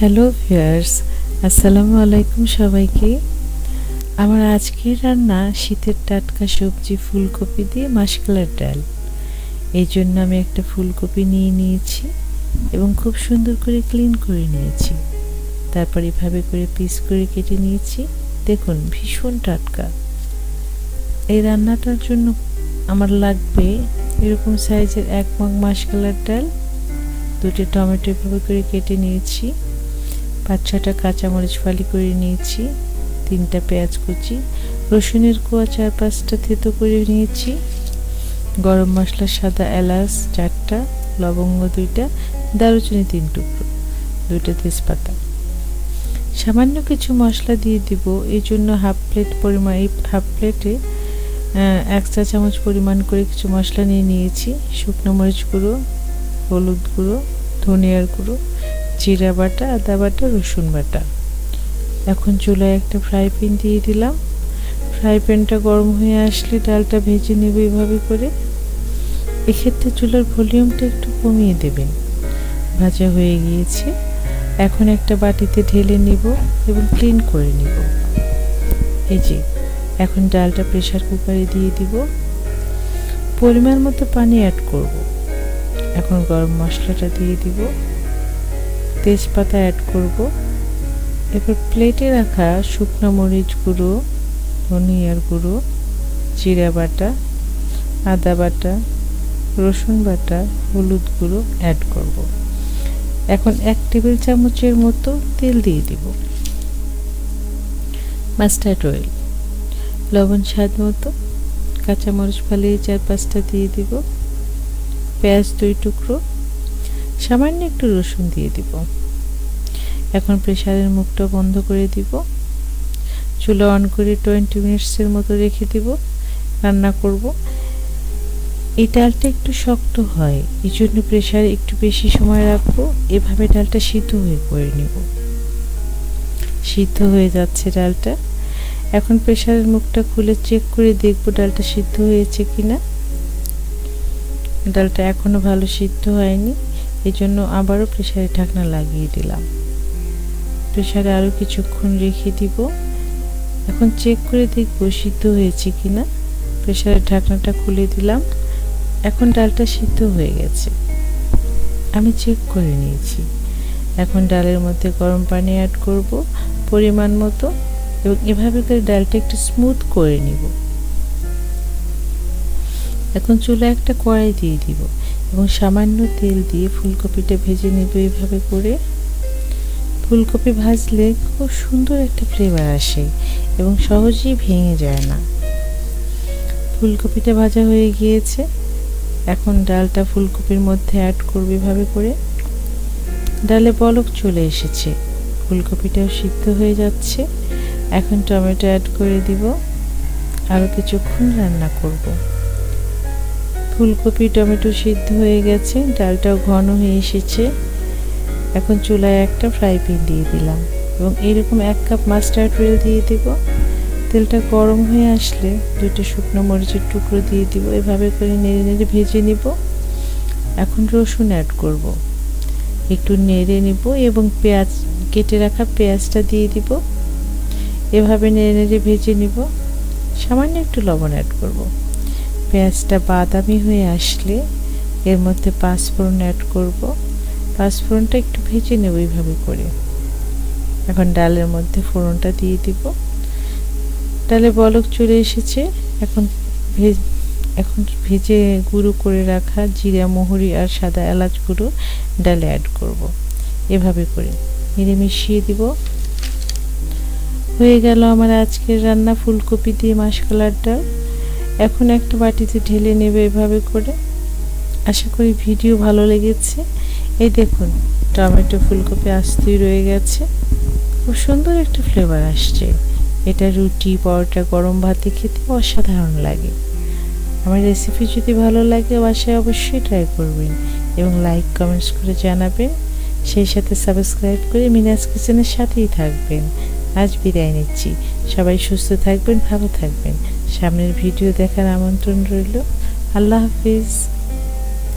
Hello viewers, আসসালামু আলাইকুম সবাইকে। আমার আজকের রান্না শীতের টাটকা সবজি ফুলকপি দিয়ে মাসকলাইর ডাল। এই জন্য আমি একটা ফুলকপি নিয়ে নিয়েছি এবং খুব সুন্দর করে ক্লিন করে নিয়েছি। তারপর এভাবে করে পিস করে কেটে নিয়েছি। দেখুন ভীষণ টাটকা। এই রান্নাটার জন্য আমার লাগবে এরকম সাইজের 1 মগ মাসকলাইর ডাল, 2টি টমেটো এভাবে করে কেটে নিয়েছি, 5-6টা কাঁচামরিচ ফালি করে নিয়েছি, 3টা পেঁয়াজ কুচি, রসুনের কোয়া 4-5টা থেতো করে নিয়েছি, গরম মশলা সাদা এলাচ 4টা, লবঙ্গ 2টা, দারুচিনি 3 টুকরো, 2টা তেজপাতা। সামান্য কিছু মশলা দিয়ে দিব। এই জন্য হাফ প্লেটে 1 চা চামচ পরিমাণ করে কিছু মশলা নিয়ে নিয়েছি। শুকনো মরিচ গুঁড়ো, হলুদ গুঁড়ো, ধনিয়ার গুঁড়ো, জিরা বাটা, আদা বাটা, রসুন বাটা। এখন চুলায় একটা ফ্রাই প্যান দিয়ে দিলাম। ফ্রাই প্যানটা গরম হয়ে আসলে ডালটা ভেজে নেব এভাবে করে। এক্ষেত্রে চুলার ভলিউমটা একটু কমিয়ে দেবেন। ভাজা হয়ে গিয়েছে। এখন একটা বাটিতে ঢেলে নিব এবং ক্লিন করে নিব। এই যে এখন ডালটা প্রেসার কুকারে দিয়ে দিব। পরিমাণ মতো পানি অ্যাড করব। এখন গরম মশলাটা দিয়ে দিব, তেজপাতা অ্যাড করব। এরপর প্লেটে রাখা শুকনো মরিচ গুঁড়ো, ধনিয়ার গুঁড়ো, জিরা বাটা, আদা বাটা, রসুন বাটা, হলুদ গুঁড়ো অ্যাড করব। এখন 1 টেবিল চামচের মতো তেল দিয়ে দিব। মাস্টার্ড অয়েল, লবণ স্বাদ মতো, কাঁচামরিচ ফালিয়ে 4-5টা দিয়ে দিব, পেঁয়াজ 2 টুকরো, সামান্য একটু রসুন দিয়ে দিব। এখন প্রেসারের মুখটা বন্ধ করে দিব। চুলা অন করে 20 মিনিটসের মতো রেখে দিব। রান্না করব। এই ডালটা একটু শক্ত হয়, এই জন্য প্রেসারে একটু বেশি সময় রাখবো। এভাবে ডালটা সিদ্ধ করে নেব। সিদ্ধ হয়ে যাচ্ছে ডালটা। এখন প্রেসারের মুখটা খুলে চেক করে দেখব ডালটা সিদ্ধ হয়েছে কিনা। ডালটা এখনো ভালো সিদ্ধ হয়নি, এই জন্য আবারও প্রেসারে ঢাকনা লাগিয়ে দিলাম। প্রেসারে আরও কিছুক্ষণ রেখে দিব। এখন চেক করে দেখব সিদ্ধ হয়েছে কিনা। প্রেসারের ঢাকনাটা খুলে দিলাম। এখন ডালটা সিদ্ধ হয়ে গেছে, আমি চেক করে নিয়েছি। এখন ডালের মধ্যে গরম পানি অ্যাড করব পরিমাণ মতো এবং এভাবে করে ডালটা একটু স্মুথ করে নিব। এখন চুলায় একটা কড়াই দিয়ে দিব এবং সামান্য তেল দিয়ে ফুলকপিটা ভেজে নেব এইভাবে করে। ফুলকপি ভাজলে খুব সুন্দর একটা ফ্লেভার আসে এবং সহজেই ভেঙে যায় না। ফুলকপিটা ভাজা হয়ে গিয়েছে। এখন ডালটা ফুলকপির মধ্যে অ্যাড করব এভাবে করে। ডালে বলক চলে এসেছে, ফুলকপিটাও সিদ্ধ হয়ে যাচ্ছে। এখন টমেটো অ্যাড করে দিব। আরও কিছুক্ষণ রান্না করব। ফুলকপি টমেটো সিদ্ধ হয়ে গেছে, ডালটাও ঘন হয়ে এসেছে। এখন চুলায় একটা ফ্রাই প্যান দিয়ে দিলাম এবং এরকম 1 কাপ মাস্টার্ড অয়েল দিয়ে দেব। তেলটা গরম হয়ে আসলে 2টা শুকনো মরিচের টুকরো দিয়ে দিব। এভাবে করে নেড়ে নেড়ে ভেজে নিব। এখন রসুন অ্যাড করব, একটু নেড়ে নিব এবং কেটে রাখা পেঁয়াজটা দিয়ে দিব। এভাবে নেড়ে নেড়ে ভেজে নিব। সামান্য একটু লবণ অ্যাড করব। পেঁয়াজটা বাদামি হয়ে আসলে এর মধ্যে 5 ফোড়ন অ্যাড করব। 5 ফোড়নটা একটু ভেজে নেব এইভাবে করে। এখন ডালের মধ্যে ফোড়নটা দিয়ে দিব। ডালে বলক চলে এসেছে। এখন ভেজে গুঁড়ো করে রাখা জিরা, মহরি আর সাদা এলাচ গুঁড়ো ডালে অ্যাড করব। এভাবে করে নেড়ে মিশিয়ে দিব। হয়ে গেল আমার আজকের রান্না ফুলকপি দিয়ে মাসকলাইর ডাল। এখন একটা বাটিতে ঢেলে নেবে এভাবে করে। আশা করি ভিডিও ভালো লেগেছে। এই দেখুন টমেটো ফুলকপি আস্তেই রয়ে গেছে, খুব সুন্দর একটা ফ্লেভার আসছে। এটা রুটি, পরোটা, গরম ভাতে খেতে অসাধারণ লাগে। আমার রেসিপি যদি ভালো লাগে বাসায় অবশ্যই ট্রাই করবেন এবং লাইক কমেন্টস করে জানাবেন। সেই সাথে সাবস্ক্রাইব করে মিনাস কিচেনের সাথেই থাকবেন। আজ বিদায় নিচ্ছি। সবাই সুস্থ থাকবেন, ভালো থাকবেন। সামনের ভিডিও দেখার আমন্ত্রণ রইল। আল্লাহ হাফিজ।